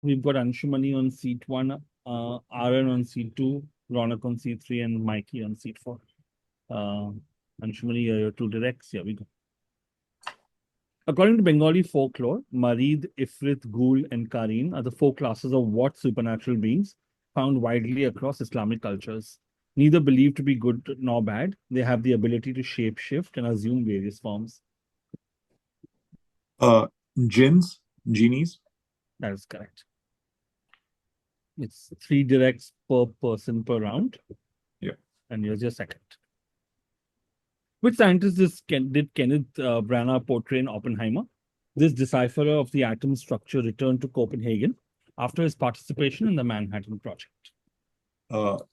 We've got Anshumani on seat 1, Aaran on seat 2, Raunaq on seat 3, and Mikey on seat 4. Anshumani, your 2 directs. Here we go. According to Bengali folklore, Marid, Ifrit, Ghul, and Kareen are the 4 classes of what supernatural beings found widely across Islamic cultures. Neither believed to be good nor bad, they have the ability to shape-shift and assume various forms. Jinns, genies. That is correct. It's 3 directs per person per round. Yeah. And here's your second. Which scientist did Kenneth Branagh portray in Oppenheimer? This decipherer of the atom structure returned to Copenhagen after his participation in the Manhattan Project.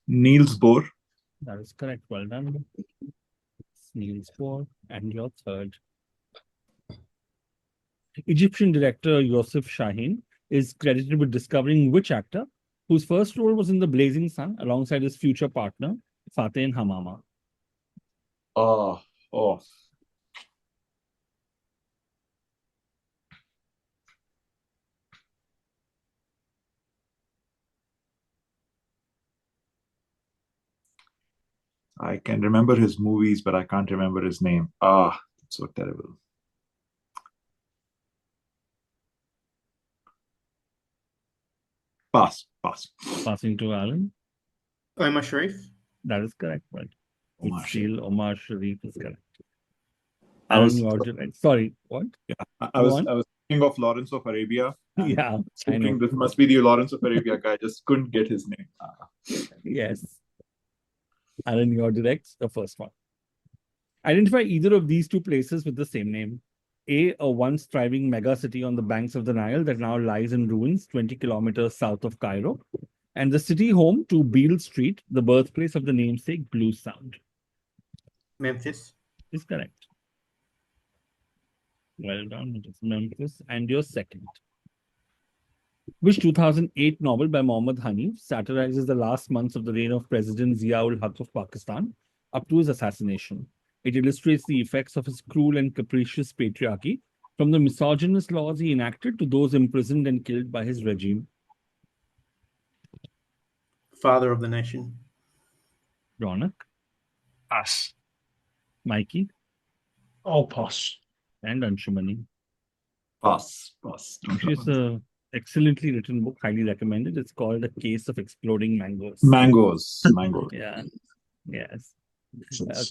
Niels Bohr. That is correct. Well done. It's Niels Bohr. And your third. Egyptian director Yosef Shaheen is credited with discovering which actor whose first role was in The Blazing Sun alongside his future partner, Fateh Hamama. Oh. I can remember his movies, but I can't remember his name. That's so terrible. Pass. Passing to Alan. Omar Sharif. That is correct, right? Omar Sharif is correct. Sorry, what? Yeah, I was thinking of Lawrence of Arabia. Yeah, I know. This must be the Lawrence of Arabia guy. Just couldn't get his name. Yes. Aaron, your directs, the first one. Identify either of these 2 places with the same name. A once thriving mega city on the banks of the Nile that now lies in ruins 20 kilometers south of Cairo, and the city home to Beale Street, the birthplace of the namesake blues sound. Memphis. Is correct. Well done. It is Memphis. And your second. Which 2008 novel by Mohammad Hanif satirizes the last months of the reign of President Zia-ul-Haq of Pakistan up to his assassination? It illustrates the effects of his cruel and capricious patriarchy, from the misogynist laws he enacted to those imprisoned and killed by his regime. Father of the Nation. Raunaq. Pass. Mikey. I'll pass. And Anshumani. Pass. It's an excellently written book, highly recommended. It's called A Case of Exploding Mangoes. Mangoes. Yeah. Yes.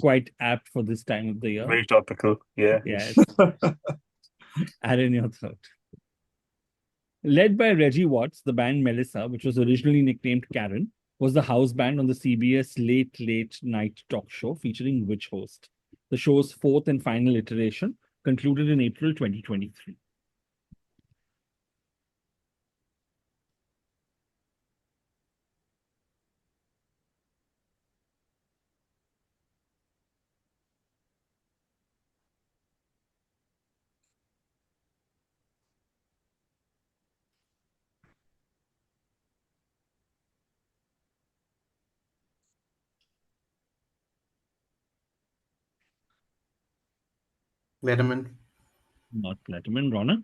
Quite apt for this time of the year. Very topical. Yeah. Yes. Aaron, your third. Led by Reggie Watts, the band Melissa, which was originally nicknamed Karen, was the house band on the CBS Late Night Talk Show featuring which host? The show's 4th and final iteration concluded in April 2023. Letterman. Not Letterman. Raunaq?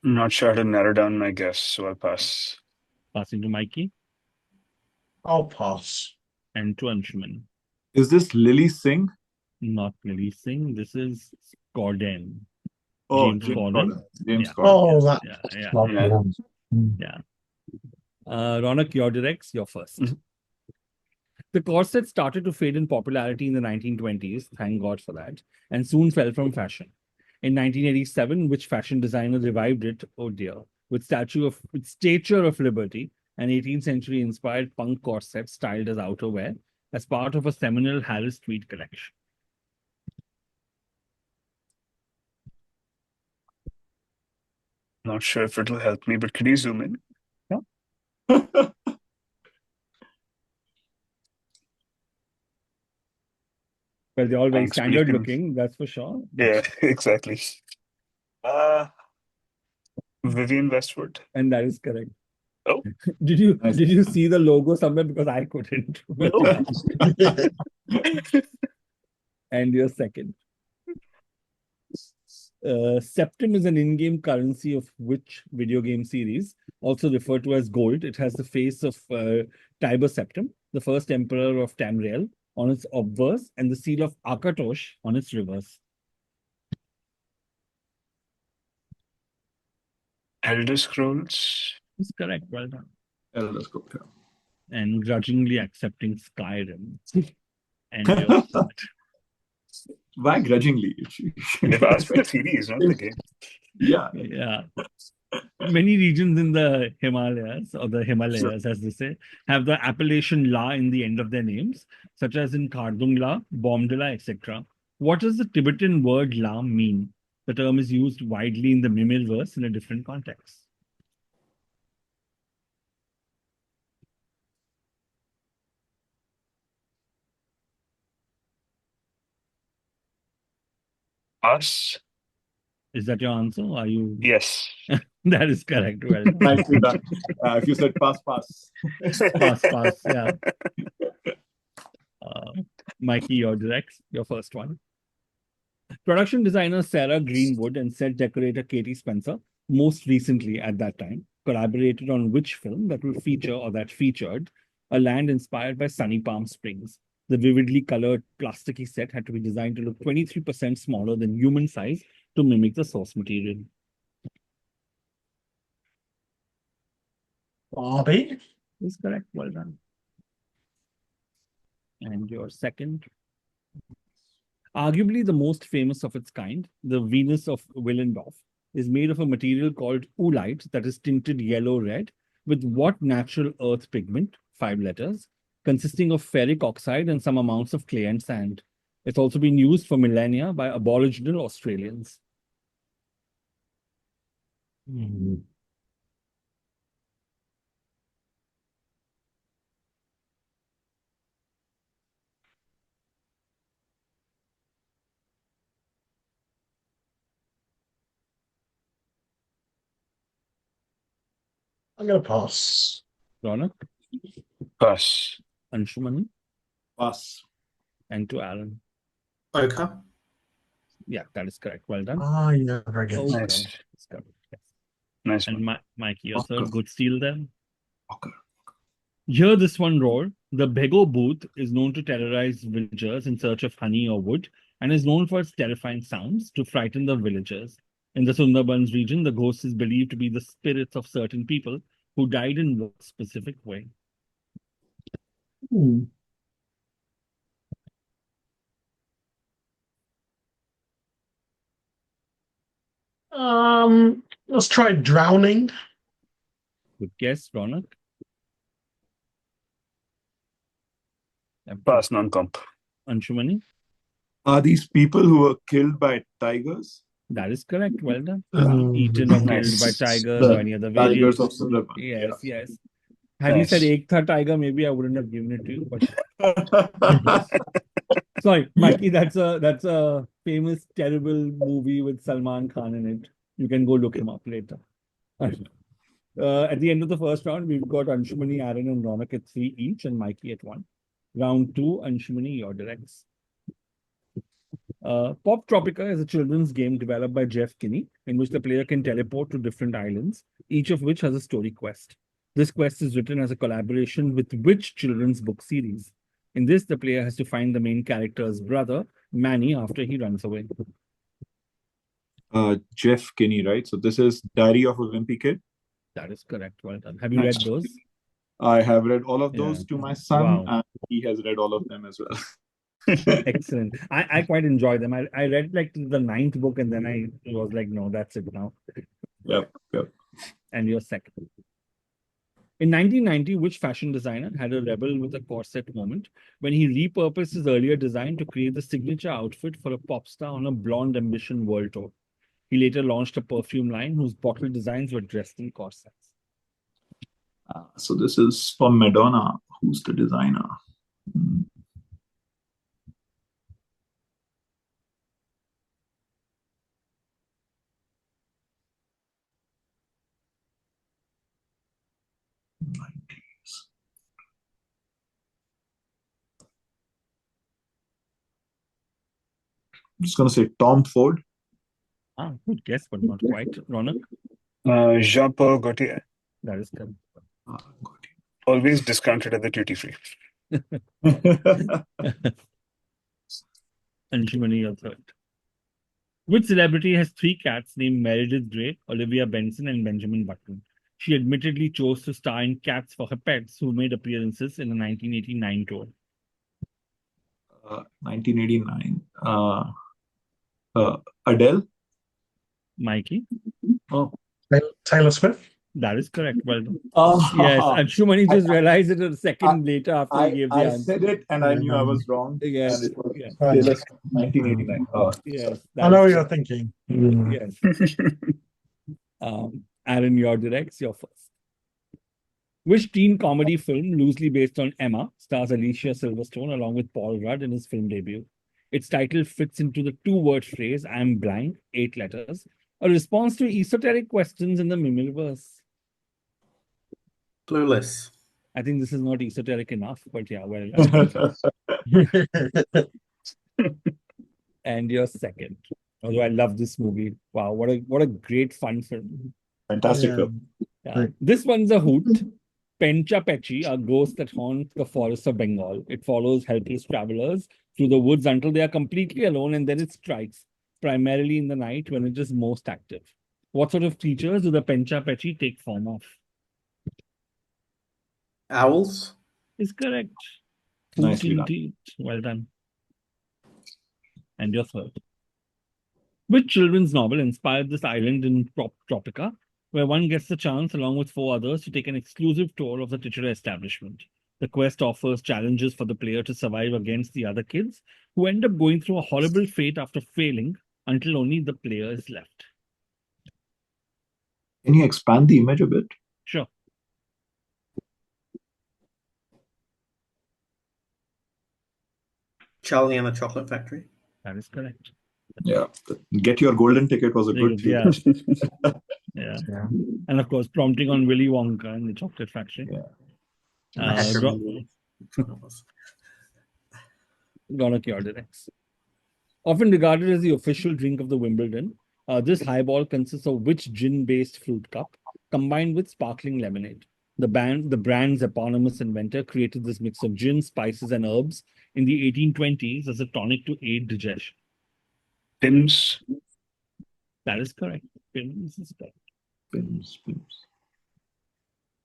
Not sure how to narrow down my guess, so I'll pass. Passing to Mikey. I'll pass. And to Anshuman. Is this Lily Singh? Not Lily Singh. This is Corden. James Corden. James Yeah. Corden. Oh, that. Yeah. Raunaq, your directs, your first. The corset started to fade in popularity in the 1920s, thank God for that, and soon fell from fashion. In 1987, which fashion designer revived it, oh dear, with Stature of Liberty, an 18th century inspired punk corset styled as outerwear as part of a seminal Harris tweed collection. Not sure if it'll help me, but could you zoom in? Well, they're all very Thanks, standard looking, that's for sure. Yeah, exactly. Vivian Westwood. And that is correct. Oh. Did you see the logo somewhere? Because I couldn't. And your second. Septim is an in-game currency of which video game series, also referred to as gold. It has the face of Tiber Septim, the first emperor of Tamriel, on its obverse, and the seal of Akatosh on its reverse. Elder Scrolls. That's correct. Well done. Elder Scrolls. And grudgingly accepting Skyrim. And your third. Why grudgingly? They've asked for the series, not the game. Yeah. Yeah. Many regions in the Himalayas, or the Himalayas, as they say, have the appellation La in the end of their names, such as in Kardung La, Bomdila, etc. What does the Tibetan word La mean? The term is used widely in the Mimir verse in a different context. Us? Is that your answer? Are you? Yes. That is correct. Well, Nicely done. If you said pass, pass. pass. Yeah. Mikey, your first one. Production designer Sarah Greenwood and set decorator Katie Spencer, most recently at that time, collaborated on which film that will feature or that featured a land inspired by sunny Palm Springs. The vividly colored plasticky set had to be designed to look 23% smaller than human size to mimic the source material. Barbie. Is correct. Well done. And your second. Arguably the most famous of its kind, the Venus of Willendorf, is made of a material called oolite that is tinted yellow-red with what natural earth pigment, 5 letters, consisting of ferric oxide and some amounts of clay and sand. It's also been used for millennia by Aboriginal Australians. I'm going to pass. Raunaq, Pass. Anshumani, Pass. and to Aaron. Ochre. Yeah, that is correct. Well done. Ah, yeah, very good. Okay. Nice. It's correct. Yes. Nice And one. Mikey, your Okay. third good steal there. Okay. Hear this one roar. The Bego booth is known to terrorize villagers in search of honey or wood and is known for its terrifying sounds to frighten the villagers. In the Sundarbans region, the ghost is believed to be the spirits of certain people who died in what specific way? Let's try drowning. Good guess, Raunaq. Pass non-comp. Anshumani? Are these people who were killed by tigers? That is correct. Well done. Um, Eaten or Nice. killed by tigers The or any other Tigers variants. of Sundarban. Yes, yes. Had you Nice. said Ek Tha Tiger, maybe I wouldn't have given it to you. But Yeah. sorry, Mikey, that's a famous, terrible movie with Salman Khan in it. You can go look him up later. At the end of the first round, we've got Anshumani, Aaron, and Raunaq at 3 each, and Mikey at 1. Round 2, Anshumani, your directs. Pop Tropica is a children's game developed by Jeff Kinney, in which the player can teleport to different islands, each of which has a story quest. This quest is written as a collaboration with which children's book series? In this, the player has to find the main character's brother, Manny, after he runs away. Jeff Kinney, right? So this is Diary of a Wimpy Kid. That is correct. Well done. Have you read those? I have read all of those Yeah. to my son, Wow. and he has read all of them as well. Excellent. I quite enjoy them. I read like the 9th book and then I was like, no, that's it now. Yep. And your second. In 1990, which fashion designer had a rebel with a corset moment when he repurposed his earlier design to create the signature outfit for a pop star on a Blonde Ambition world tour? He later launched a perfume line whose bottle designs were dressed in corsets. So this is for Madonna. Who's the designer? Hmm. I'm just going to say Tom Ford. Good guess, but not quite. Ronak, Jean-Paul Gaultier. that is correct. Got Always discounted at the duty free. it. Anshumani, your third. Which celebrity has three cats named Meredith Grey, Olivia Benson, and Benjamin Button? She admittedly chose to star in Cats for her pets, who made appearances in the 1989 tour. 1989. Adele. Mikey, Oh. Taylor Swift. that is correct. Well done. Oh. Yes, Anshumani just realized it a second I- later after he gave the I answer. said it and I knew I was wrong. Yes, And it was yes, Taylor Swift, 1989. Oh. yes. I know what you're thinking. Yes. Aaron, your directs, your first. Which teen comedy film, loosely based on Emma, stars Alicia Silverstone along with Paul Rudd in his film debut? Its title fits into the two-word phrase, I'm blank, 8 letters, a response to esoteric questions in the Mimilverse. Clueless. I think this is not esoteric enough, but yeah, well. And your second. Although I love this movie. Wow, what a great fun film. Fantastic film. Yeah. This one's a hoot. Pencha Pechi, a ghost that haunts the forests of Bengal. It follows helpless travelers through the woods until they are completely alone, and then it strikes, primarily in the night when it is most active. What sort of creatures do the Pencha Pechi take form of? Owls. Is correct. Nicely done. Indeed. Well done. And your third. Which children's novel inspired this island in Tropica, where one gets the chance, along with 4 others, to take an exclusive tour of the titular establishment? The quest offers challenges for the player to survive against the other kids, who end up going through a horrible fate after failing until only the player is left. Can you expand the image a bit? Sure. Charlie and the Chocolate Factory. That is correct. Yeah. Get Your Golden Ticket was a good Yeah. clue. Yeah. And of course, prompting on Willy Wonka and the Chocolate Factory. Yeah. I had to Ro- remember which one it was. Raunaq Vohra. Often regarded as the official drink of the Wimbledon, this highball consists of which gin-based fruit cup combined with sparkling lemonade. The brand's eponymous inventor created this mix of gin, spices, and herbs in the 1820s as a tonic to aid digestion. Pims. That is correct. Pims is correct. Pims.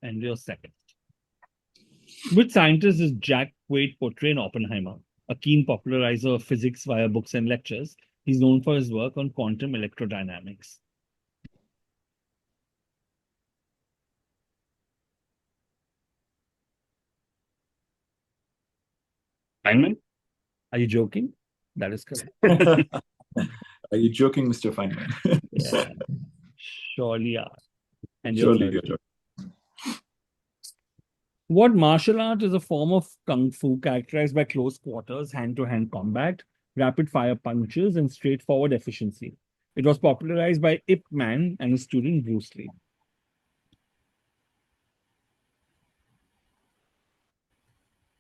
And your second. Which scientist is Jack Quaid portray in Oppenheimer? A keen popularizer of physics via books and lectures, he's known for his work on quantum electrodynamics. Feynman? Are you joking? That is correct. Are you joking, Mr. Feynman? Yeah. Surely are. And your Surely third. you're joking. What martial art is a form of kung fu characterized by close quarters, hand-to-hand combat, rapid-fire punches, and straightforward efficiency? It was popularized by Ip Man and his student Bruce Lee.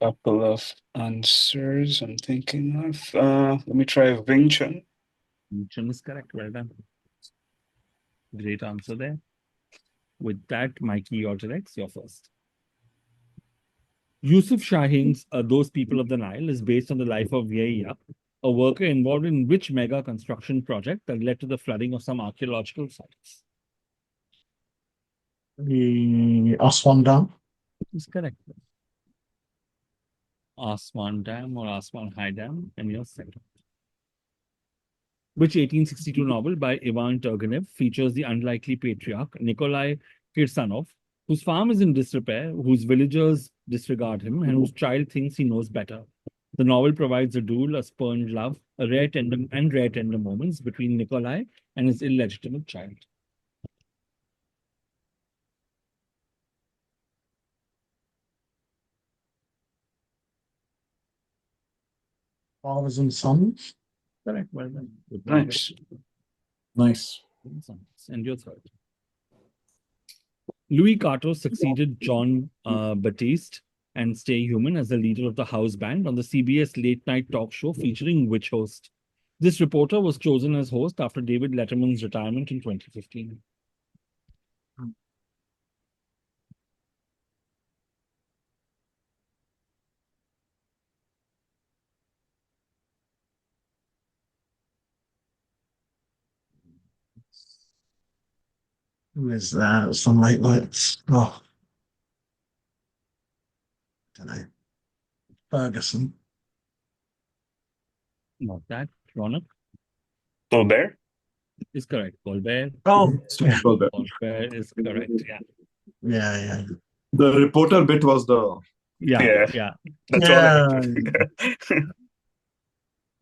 Couple of answers I'm thinking of. Let me try Wing Chun. Chun is correct. Well done. Great answer there. With that, Mikey, your directs, you're first. Yusuf Shahin's Those People of the Nile is based on the life of Yahya, a worker involved in which mega construction project that led to the flooding of some archaeological sites? The Aswan Dam. Is correct. Aswan Dam or Aswan High Dam, and your second. Which 1862 novel by Ivan Turgenev features the unlikely patriarch Nikolai Kirsanov, whose farm is in disrepair, whose villagers disregard him, and whose child thinks he knows better? The novel provides a duel, a spurned love, a rare tender moments between Nikolai and his illegitimate child. Fathers and Sons. Correct. Well done. Good Nice. Nice. And your third. Louis Cato succeeded John Batiste and Stay Human as the leader of the house band on the CBS late night talk show featuring which host? This reporter was chosen as host after David Letterman's retirement in 2015. Who is that? Some late lights. Oh, don't know. Ferguson. Not that. Raunaq Colbert? is correct. Colbert. Oh, Stephen Colbert. Colbert is correct. Yeah. yeah. The reporter bit was the Yeah. That's all I Yeah. meant.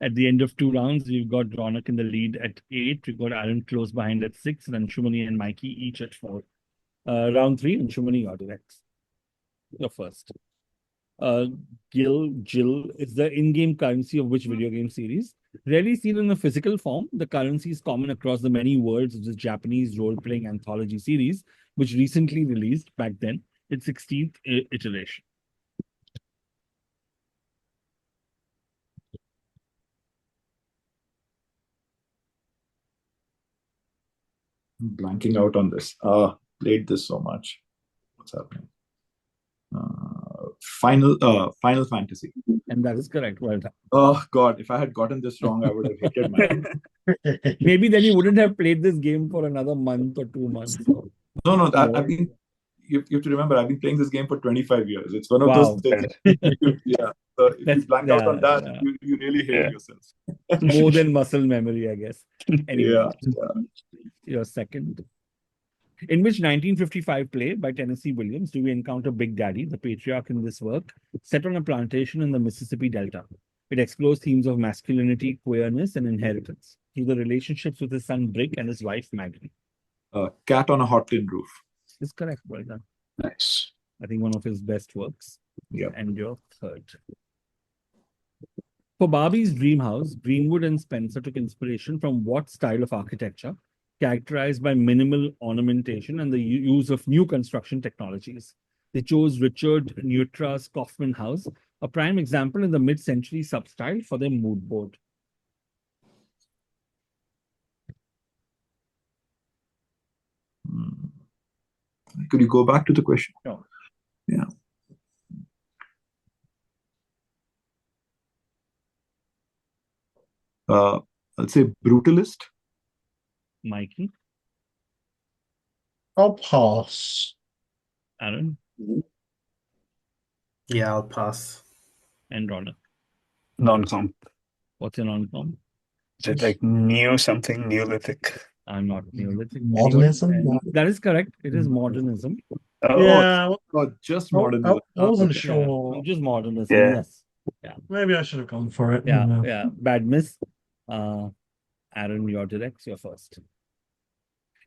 At the end of 2 rounds, we've got Raunaq in the lead at 8. We've got Aaron close behind at 6, and Anshumani and Mikey each at 4. Round 3, Anshumani, you're direct. You're first. Jill is the in-game currency of which video game series? Rarely seen in a physical form, the currency is common across the many worlds of this Japanese role-playing anthology series, which recently released back then its 16th iteration. blanking out on this. Played this so much. What's happening? Final Fantasy. And that is correct. Well done. Oh God, if I had gotten this wrong, I would have hated myself. Maybe then you wouldn't have played this game for another month or 2 months. No, I've been. You have to remember, I've been playing this game for 25 years. It's one of Wow. those things. Yeah. So if you blank out on that, yeah. you really hate yourself. More than muscle memory, I guess. Anyway, Yeah. your second. In which 1955 play by Tennessee Williams do we encounter Big Daddy, the patriarch in this work, set on a plantation in the Mississippi Delta? It explores themes of masculinity, queerness, and inheritance through the relationships with his son Brick and his wife Maggie. Cat on a Hot Tin Roof. Is correct. Well done. Nice. I think one of his best works. Yeah. And your third. For Barbie's dream house, Greenwood and Spencer took inspiration from what style of architecture, characterized by minimal ornamentation and the use of new construction technologies? They chose Richard Neutra's Kaufman House, a prime example in the mid-century sub-style for their mood board. Could you go back to the question? No. Yeah. I'll say brutalist. Mikey, I'll pass. Aaron, Yeah, I'll pass. and Raunaq. Non-comp. What's your non-com? Is it like something Neolithic? I'm not Neolithic. Modernism? Anyone? That is correct. It is modernism. Oh, Yeah, Oh, just I modernism. wasn't Okay. sure. Yeah, just modernism, Yeah. yes. Maybe I should have gone for it. Yeah. Bad miss. Aaron, you're direct. You're first.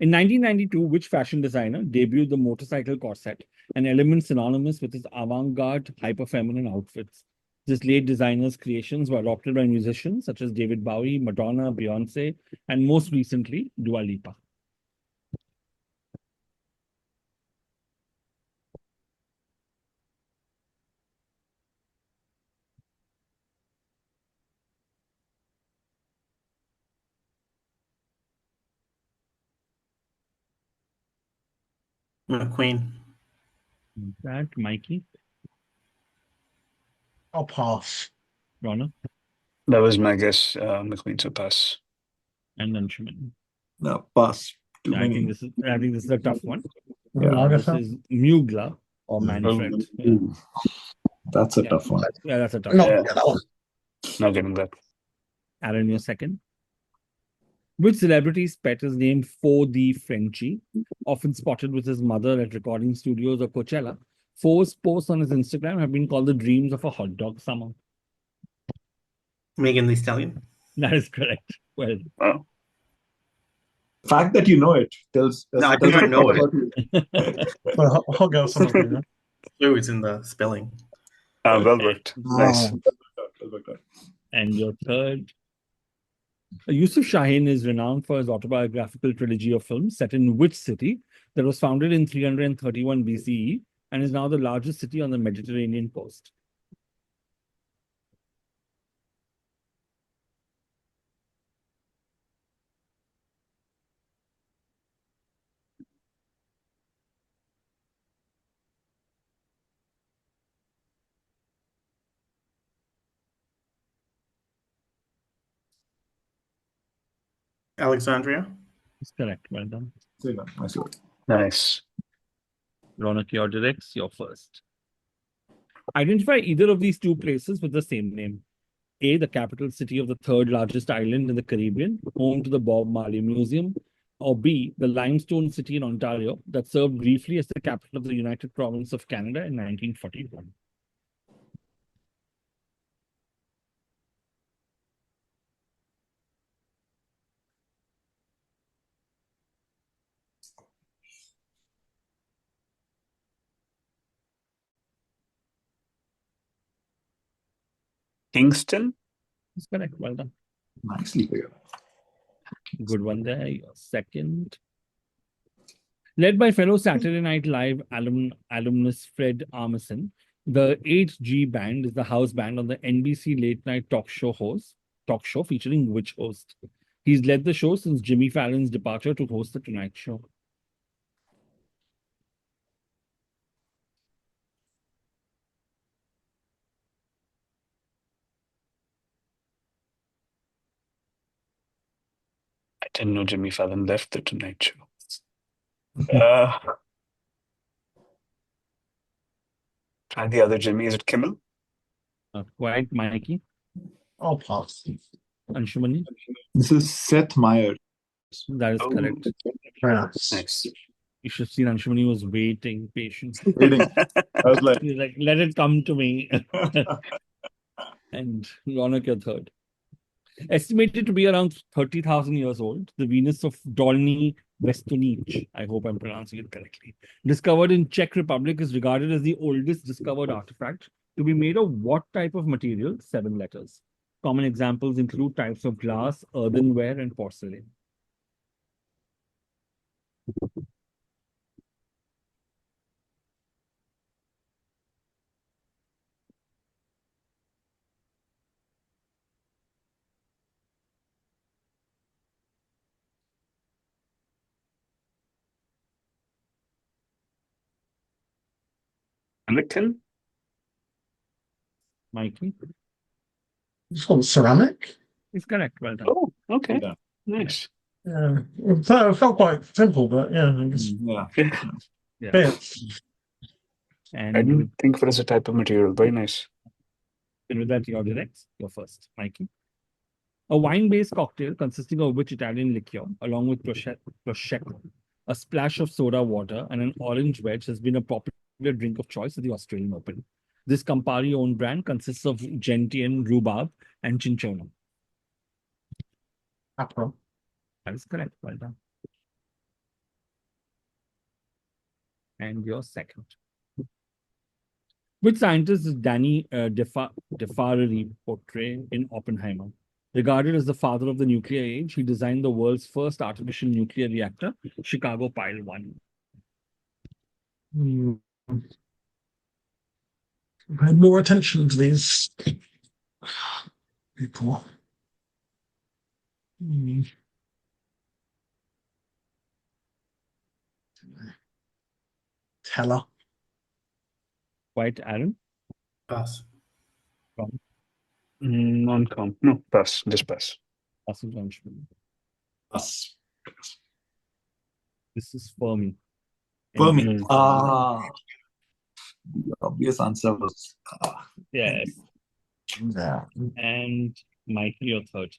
In 1992, which fashion designer debuted the motorcycle corset, an element synonymous with his avant-garde, hyper-feminine outfits? This late designer's creations were adopted by musicians such as David Bowie, Madonna, Beyonce, and most recently, Dua Lipa. McQueen. That, Mikey, I'll pass. Raunaq, that was my guess. McLean, so pass. and Anshumani. No, pass. Too I many. think this is a tough one. Yeah. This is Mugler or Manfred. Yeah. Ooh, that's a tough one. Yeah, that's a tough No, one. yeah, that one. Not getting that. Aaron, your second. Which celebrity's pet is named For the Frenchie? Often spotted with his mother at recording studios or Coachella, Fo's posts on his Instagram have been called the dreams of a hot dog summer. Megan Thee Stallion. That is correct. Well, Oh, The fact that you know it tells. No, I tells don't us know about it. you. But I'll go somewhere. You know? Clue is in the spelling. well worked. Nice. and your third. Yusuf Shaheen is renowned for his autobiographical trilogy of films set in which city that was founded in 331 BCE and is now the largest city on the Mediterranean coast? Alexandria. Is correct. Well done. Nice work. Nice. Ronak, your directs, you're first. Identify either of these two places with the same name. A, the capital city of the third largest island in the Caribbean, home to the Bob Marley Museum. Or B, the limestone city in Ontario that served briefly as the capital of the United Province of Canada in 1941. Kingston? That's correct. Well done. Nicely figured. Good one there. Your second. Led by fellow Saturday Night Live alumnus Fred Armisen, the 8G Band is the house band on the NBC late night talk show featuring which host? He's led the show since Jimmy Fallon's departure to host The Tonight Show. I didn't know Jimmy Fallon left the Tonight Show. And the other Jimmy, is it Kimmel? Not quite, Mikey. I'll pass. Anshumani. This is Seth Meyers. That is correct. Very nice. Nice. You should have seen Anshumani was waiting, patient. Waiting. I was like, He's like, let it come to me. And Ronak, your third. Estimated to be around 30,000 years old, the Venus of Dolny Vestonich, I hope I'm pronouncing it correctly, discovered in Czech Republic, is regarded as the oldest discovered artifact to be made of what type of material? 7 letters. Common examples include types of glass, earthenware, and porcelain. Anakin? Mikey It's called ceramic. is correct. Well done. Oh, okay. Yeah. Nice. Yeah, it felt quite simple, but yeah, I guess. yeah. Yeah. Yeah. I And didn't think of it as a type of material. Very nice. with that, your directs. You're first, Mikey. A wine-based cocktail consisting of which Italian liqueur, along with prosecco, a splash of soda water, and an orange wedge has been a popular drink of choice at the Australian Open. This Campari-owned brand consists of gentian, rhubarb, and cinchona. Apple. That is correct. Well done. And your second. Which scientist is Danny DeFarari portray in Oppenheimer? Regarded as the father of the nuclear age, he designed the world's first artificial nuclear reactor, Chicago Pile 1. Pay more attention to these people. Teller. Quite, Aaron? Pass. Non-com. No, pass. Just pass. Passing to Anshumani. Us. This is Fermi. Fermi. Mm. The obvious answer was Yes. Yeah. And Mikey, your third.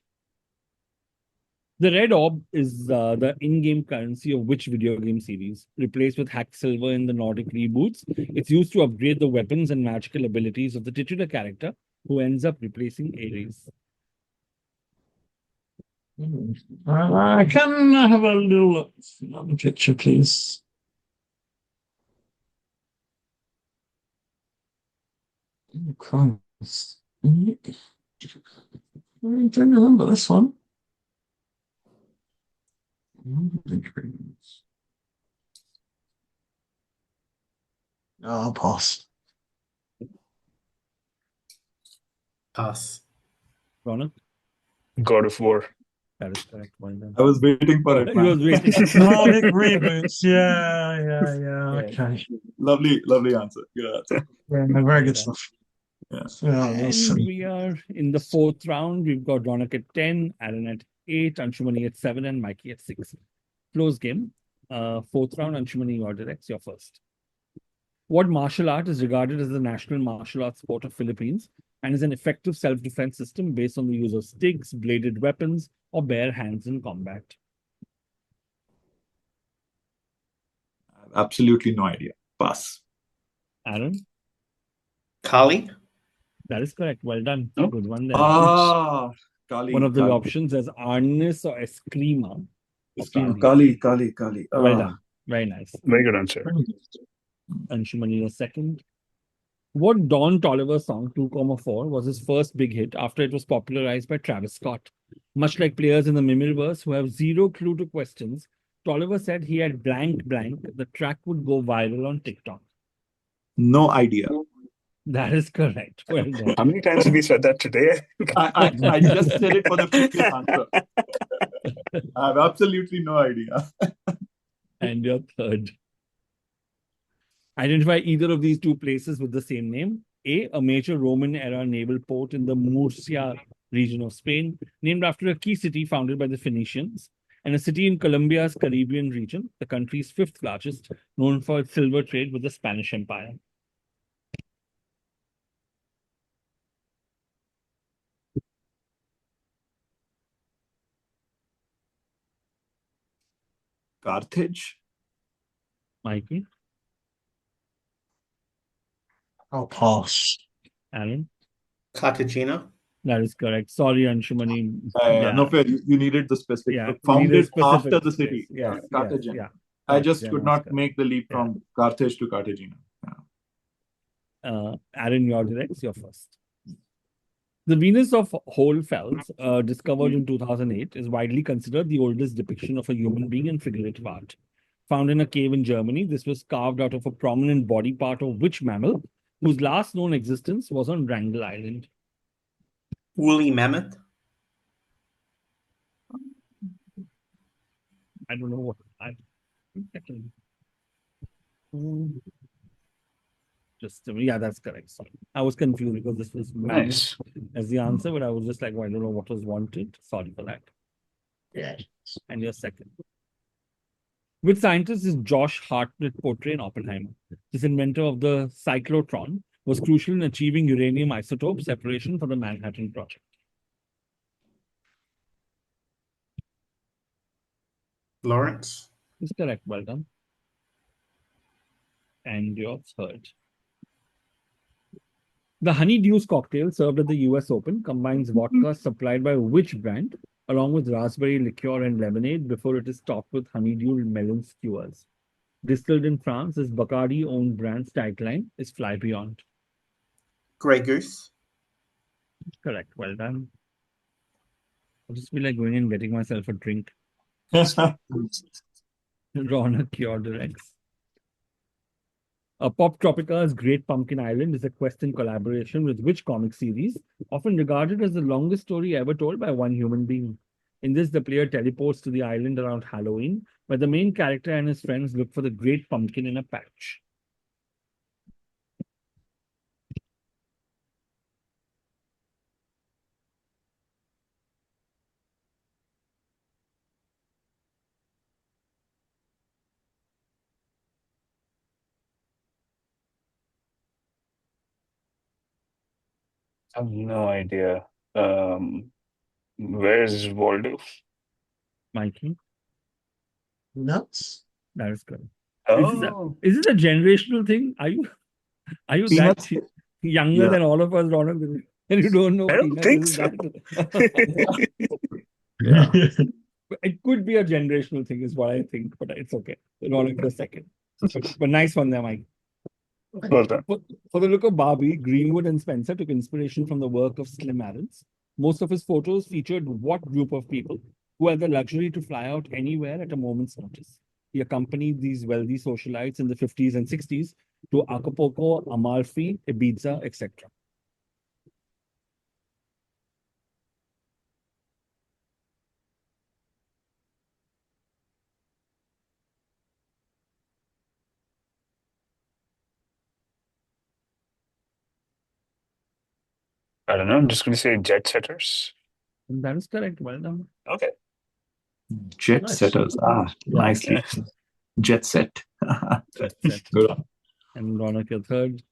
The red orb is the in-game currency of which video game series? Replaced with hacked silver in the Nordic reboots, it's used to upgrade the weapons and magical abilities of the titular character, who ends up replacing Ares. I can have a little look at the picture, please. Oh, Christ. I don't remember this one. I'll pass. Pass. Ronak? God of War. That is correct. Well done. I was waiting for it. He was Man. waiting. Nordic reboots. Yeah. Okay. Lovely answer. Good answer. Yeah, very good stuff. Yeah. Yeah, And that's, we are in the fourth round. We've got Ronak at 10, Aaron at 8, Anshumani at 7, and Mikey at 6. Close game. Fourth round, Anshumani, your directs, you're first. What martial art is regarded as the national martial arts sport of Philippines and is an effective self-defense system based on the use of sticks, bladed weapons, or bare hands in combat? Absolutely no idea. Pass. Aaron? Kali? That is correct. Well done. Oh. Good one there. Kali. One of the Kali. options as Arnis or Eskrima. Kali. Well done. Very nice. Very good answer. Anshumani, a second. What Don Tolliver song, 2,4, was his first big hit after it was popularized by Travis Scott? Much like players in the Mimilverse who have zero clue to questions, Tolliver said he had blank. The track would go viral on TikTok. No idea. That is correct. Well done. How many times have we said that today? I just said it for the previous answer. I have absolutely no idea. And your third. Identify either of these two places with the same name. A major Roman-era naval port in the Murcia region of Spain, named after a key city founded by the Phoenicians, and a city in Colombia's Caribbean region, the country's fifth largest, known for its silver trade with the Spanish Empire. Carthage? Mikey? I'll pass. Aaron? Cartagena? That is correct. Sorry, Anshumani. No fair. You needed the specific. Yeah, we need a Founded specific after the place. city. Yes, Carthagena. yeah. I just Carthagena could is not correct. make the leap Yeah. from Carthage to Cartagena. Aaron, your directs, you're first. The Venus of Hohlfels, discovered in 2008, is widely considered the oldest depiction of a human being in figurative art. Found in a cave in Germany, this was carved out of a prominent body part of which mammal, whose last known existence was on Wrangel Island? Woolly mammoth? I don't know what. Yeah, that's correct. Sorry. I was confused because this was mammoth Nice. as the answer, but I was just like, well, I don't know what was wanted. Sorry for that. Yeah. And your second. Which scientist is Josh Hartnett portray in Oppenheimer? This inventor of the cyclotron was crucial in achieving uranium isotope separation for the Manhattan Project. Lawrence? Is correct. Well done. And your third. The Honeydews cocktail served at the US Open combines vodka supplied by which brand along with raspberry liqueur and lemonade before it is topped with honeydew melon skewers. Distilled in France, this Bacardi-owned brand's tagline is Fly Beyond. Grey Goose? Correct. Well done. I'll just be like going and getting myself a drink. Raunaq, your directs. Pop Tropica's Great Pumpkin Island is a quest in collaboration with which comic series, often regarded as the longest story ever told by one human being. In this, the player teleports to the island around Halloween, where the main character and his friends look for the Great Pumpkin in a patch. I have no idea. Where is Waldo? Mikey, Nuts. that is good. Oh, Is this a generational thing? Are you Peanuts? that younger Yeah. than all of us, Ronald? And you don't know I don't Peanuts? think Is so. that- Yeah. It could be a generational thing, is what I think, but it's okay. Ronald, the second. But nice one there, Mike. Well done. For the look of Barbie, Greenwood and Spencer took inspiration from the work of Slim Adams. Most of his photos featured what group of people who had the luxury to fly out anywhere at a moment's notice. He accompanied these wealthy socialites in the 50s and 60s to Acapulco, Amalfi, Ibiza, etc. I don't know. I'm just going to say jet setters. And that is correct. Well done. Okay. Jet Nice. setters. Nicely. Jet set. That's it. Good one. And Ronak, your third.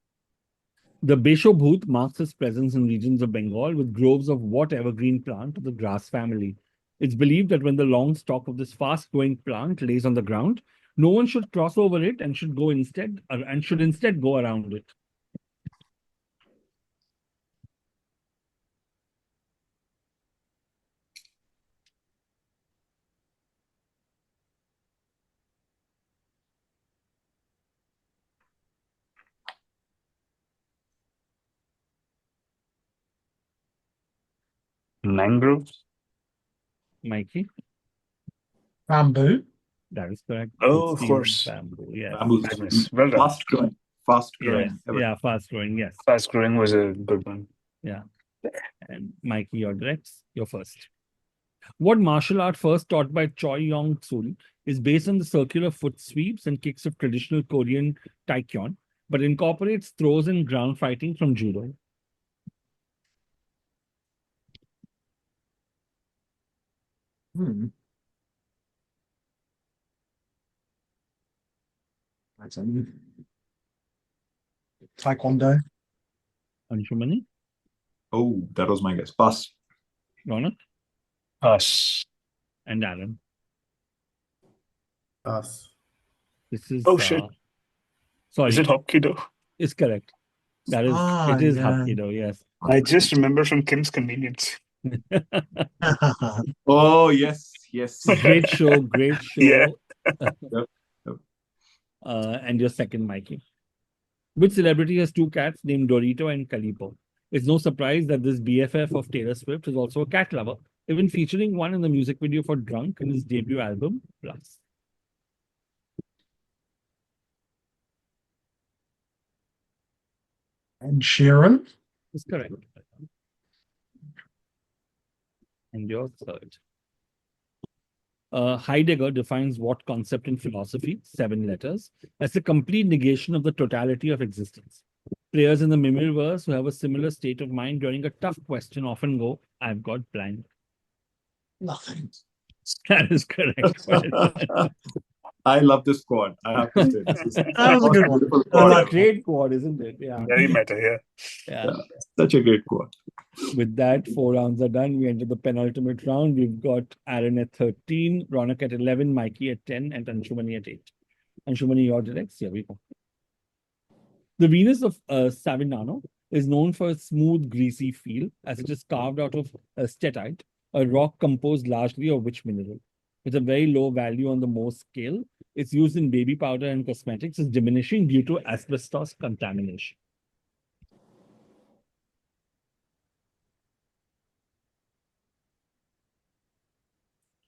The Besho Bhoot marks its presence in regions of Bengal with groves of what evergreen plant of the grass family. It's believed that when the long stalk of this fast-growing plant lays on the ground, no one should cross over it and should instead go around it. Mangroves. Mikey, Bamboo. that is correct. Oh, of Steel course. Bamboo, yes. Bamboo's Magnus. Well done. fast growing. Fast growing. Yes. Yeah, fast-growing, yes. Fast growing was a good one. Yeah. And Mikey, you're first. What martial art first taught by Choi Yong-sul is based on the circular foot sweeps and kicks of traditional Korean taekyon, but incorporates throws and ground fighting from judo? Hmm. I don't know. Taekwondo. Anshumani, Oh, that was my guess. Pass. Ronak, Us. and Aaron. Pass. This is Oh, shit. sorry, Is it Hapkido? it's correct. That is Ah, it is yeah. Hapkido, yes. I just remember from Kim's Convenience. Oh, yes. Yes. Great show, great show. Yeah. Yep. And your second, Mikey. Which celebrity has two cats named Dorito and Calipo? It's no surprise that this BFF of Taylor Swift is also a cat lover, even featuring one in the music video for Drunk in his debut album, Plus. And Sheeran. Is correct. And your third. Heidegger defines what concept in philosophy, 7 letters, as the complete negation of the totality of existence. Players in the Mimir-verse who have a similar state of mind during a tough question often go, I've got blank. Nothing. That is correct. I love this quad. I have to say, this is That was a good one. beautiful I quad like ever. Great quad, isn't it? Yeah. Very meta, yeah. Yeah. Such a great quad. With that, 4 rounds are done. We enter the penultimate round. We've got Aaron at 13, Ronak at 11, Mikey at 10, and Anshumani at 8. Anshumani, your directs. Here we go. The Venus of Savignano is known for its smooth, greasy feel, as it is carved out of stetite, a rock composed largely of which mineral. With a very low value on the Mohs scale, its use in baby powder and cosmetics is diminishing due to asbestos contamination.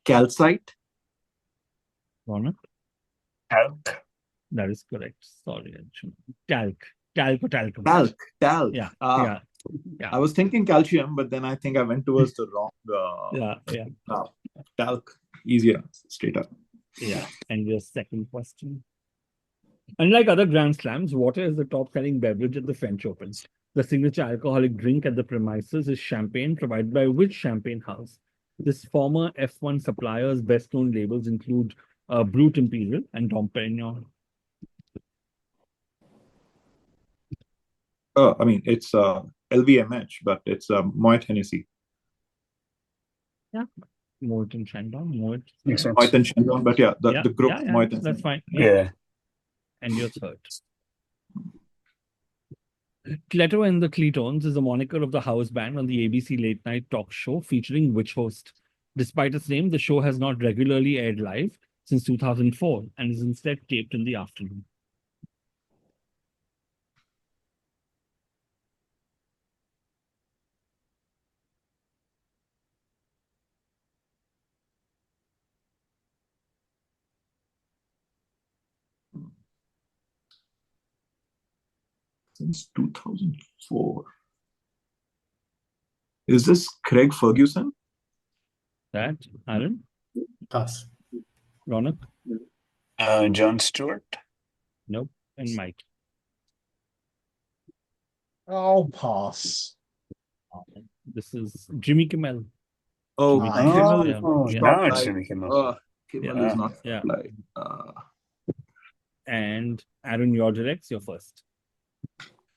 Calcite. Ronak? Talc. That is correct. Sorry, Anshumani. Talc. Talc or talcum. Talc. Yeah. Ah, Yeah. I was thinking calcium, but then I think I went towards the wrong. Yeah. Talc. Easier. Straight up. Yeah. And your second question. Unlike other Grand Slams, water is the top-selling beverage at the French Open. The signature alcoholic drink at the premises is champagne, provided by which champagne house? This former F1 supplier's best-known labels include Brut Imperial and Dom Perignon. I mean, it's LVMH, but it's Moet Hennessy. Moet and Chandon. Moet. Makes sense. Moet and Chandon, but yeah, the group Moet and That's fine. Yeah. And your third. Cleto and the Cletones is a moniker of the house band on the ABC late night talk show featuring which host? Despite its name, the show has not regularly aired live since 2004 and is instead taped in the afternoon. Since 2004. Is this Craig Ferguson? That, Aaron? Pass. Ronak? John Stewart. Nope. And Mike? I'll pass. This is Jimmy Kimmel. Oh, Ah, Kimmel yeah, yeah. now it's Spotlight. Jimmy Kimmel. Oh, Kimmel is not Yeah. Spotlight. And Aaron, your directs, you're first.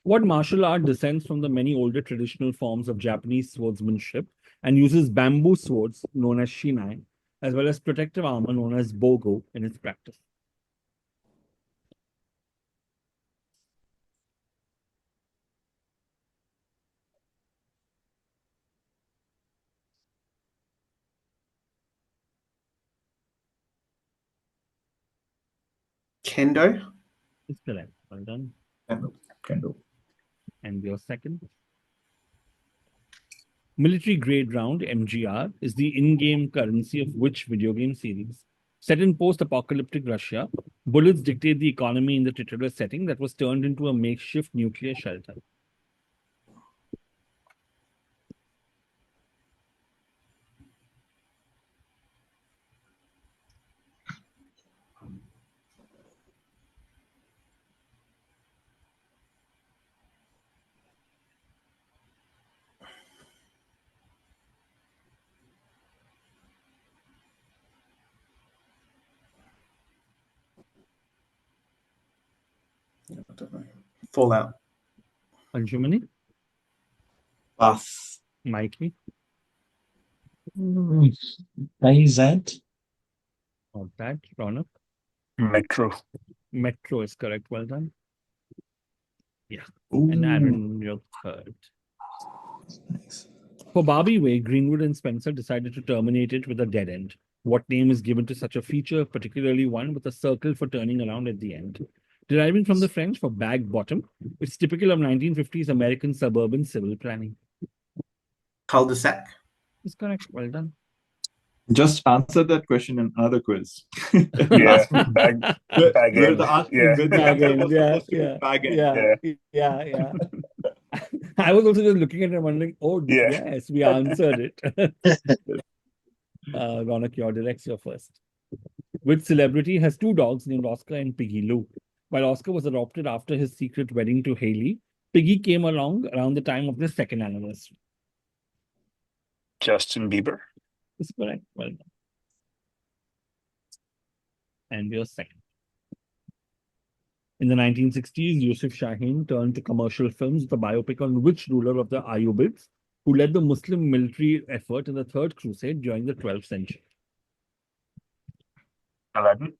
What martial art descends from the many older traditional forms of Japanese swordsmanship and uses bamboo swords known as shinai, as well as protective armor known as bogo in its practice? Kendo. It's correct. Well done. Kendo. And your second? Military grade round, MGR, is the in-game currency of which video game series? Set in post-apocalyptic Russia, bullets dictate the economy in the titular setting that was turned into a makeshift nuclear shelter. Fallout. Anshumani? Pass. Mikey? AZ. Not that. Raunaq? Metro. Metro is correct. Well done. Ooh. And Aaron, you're third. Nice. For Barbie Way, Greenwood and Spencer decided to terminate it with a dead end. What name is given to such a feature, particularly one with a circle for turning around at the end? Deriving from the French for bag bottom, it's typical of 1950s American suburban civil planning. Cul-de-sac. Is correct. Well done. Just answer that question in another quiz. Yeah, Last one. bag Where end. the answer, Yeah. where the Bag answer end, was yeah, supposed to be bag end. yeah. I was also just looking at it and wondering, oh, Yeah. yes, we answered it. Raunaq, your directs, you're first. Which celebrity has two dogs named Oscar and Piggy Lou? While Oscar was adopted after his secret wedding to Haley, Piggy came along around the time of their second anniversary. Justin Bieber. Is correct. Well done. And you're second. In the 1960s, Yusuf Shaheen turned to commercial films with a biopic on which ruler of the Ayyubids who led the Muslim military effort in the Third Crusade during the 12th century. Aladdin.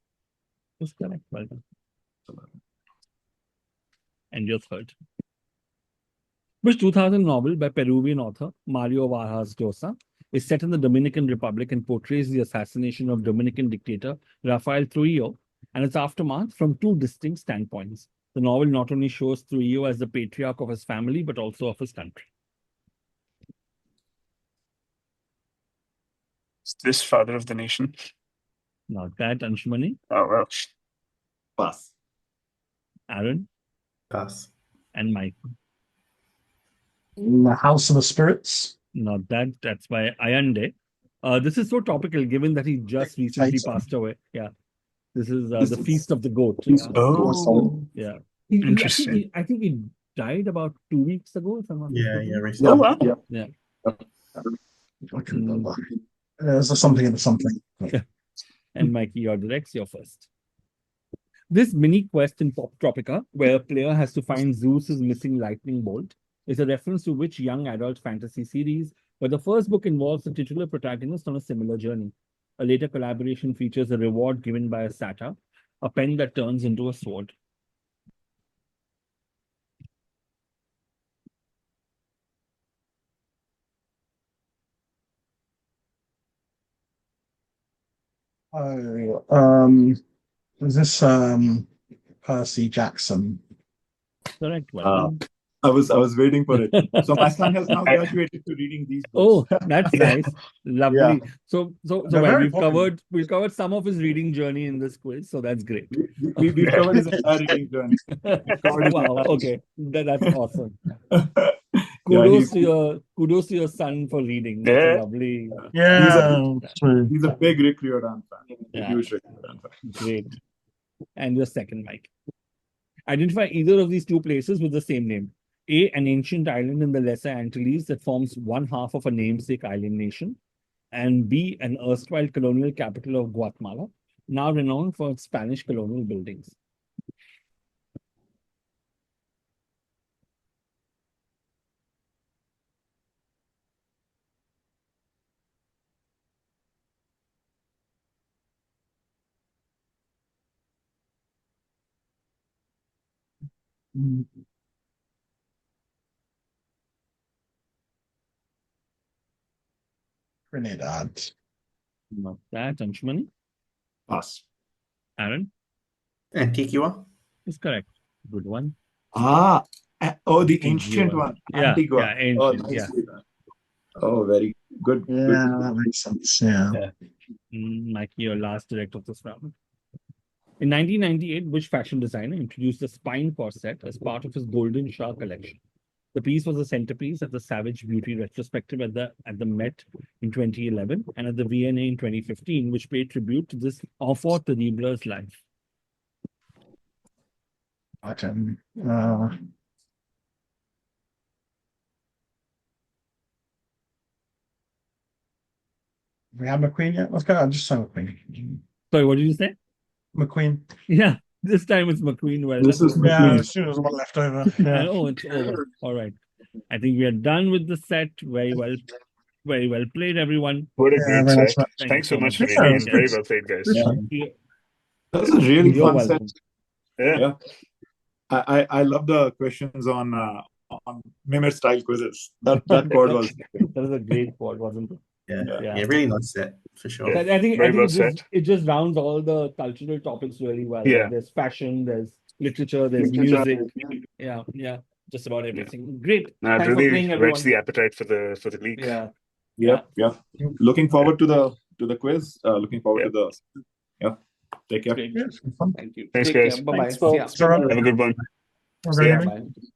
Is correct. Well done. And your third. Which 2000 novel by Peruvian author Mario Vargas Llosa is set in the Dominican Republic and portrays the assassination of Dominican dictator Rafael Trujillo and its aftermath from two distinct standpoints. The novel not only shows Trujillo as the patriarch of his family, but also of his country. Is this Father of the Nation? Not that, Anshumani. Oh, well. Pass. Aaron, Pass. and Mike. The House of the Spirits. Not that. That's by Ayande. This is so topical given that he just recently Title. passed away. Yeah. This is This the is- Feast of the Goat. Feast Yeah. of the Oh. Yeah. Interesting. I think he died about 2 weeks ago, if I'm not Yeah, mistaken. recently. Oh, wow. Yeah. I can remember. There's something and something. And Mikey, your directs, you're first. This mini quest in Pop Tropica, where a player has to find Zeus's missing lightning bolt, is a reference to which young adult fantasy series, where the first book involves the titular protagonist on a similar journey. A later collaboration features a reward given by a satyr, a pen that turns into a sword. Is this Percy Jackson? Correct. Well Uh, done. I was waiting for it. So my son has now graduated to reading these Oh, books. that's nice. Lovely. So They're well, very we've popular. covered some of his reading journey in this quiz, so that's great. We've covered his entire reading journey. Covered his Wow. entire- Okay, that's awesome. Yeah, Kudos to your son for reading. That's a Yeah. lovely. Yeah, true. he's a big Rick Riordan fan. Yeah. Huge Rick Riordan fan. Great. And your second, Mike. Identify either of these two places with the same name. A, an ancient island in the Lesser Antilles that forms one half of a namesake island nation. And B, an erstwhile colonial capital of Guatemala, now renowned for its Spanish colonial buildings. Trinidad. Not that. Anshumani? Pass. Aaron? Antigua. Is correct. Good one. Ah, oh, the Antigua. ancient one. Yeah, Antigua. yeah, ancient, Oh, yeah. nicely done. Oh, very good. Yeah, Good. that makes sense. Yeah. Mikey, your last direct of this round. In 1998, Bush fashion designer introduced a spine corset as part of his Golden Shah collection. The piece was a centerpiece at the Savage Beauty retrospective at the Met in 2011 and at the V&A in 2015, which paid tribute to this enfant terrible's life. We have McQueen yet? Let's go. I'll just say McQueen. Sorry, what did you say? McQueen. Yeah, this time it's McQueen. Well, This is Yeah, McQueen. as soon as one left over. and Yeah. oh, it's over. All right. I think we are done with the set. Very well played, everyone. What a Yeah, great very nice set. match. Thank Thanks you so so much for much. the Yeah, game. Very thanks. well played, guys. That was a really You're fun set. welcome. Yeah. I love the questions on Mimir style quizzes. That quad was That was a great quad, wasn't it? Yeah, really nice set for sure. Yeah. I think Very well it just rounds all the cultural topics really well. Yeah. Like there's fashion, there's literature, there's music. Yeah, just about everything. Great. No, it Thanks for really playing, everyone. whets the appetite for the league. Yeah. Yeah. Looking forward to the quiz. Looking forward to the Take care. Great. Yeah, it's fun. Thank you. Thanks, Take guys. care. Bye-bye. Thanks, folks. See ya. Have a good one. Have a See great ya. evening. Bye.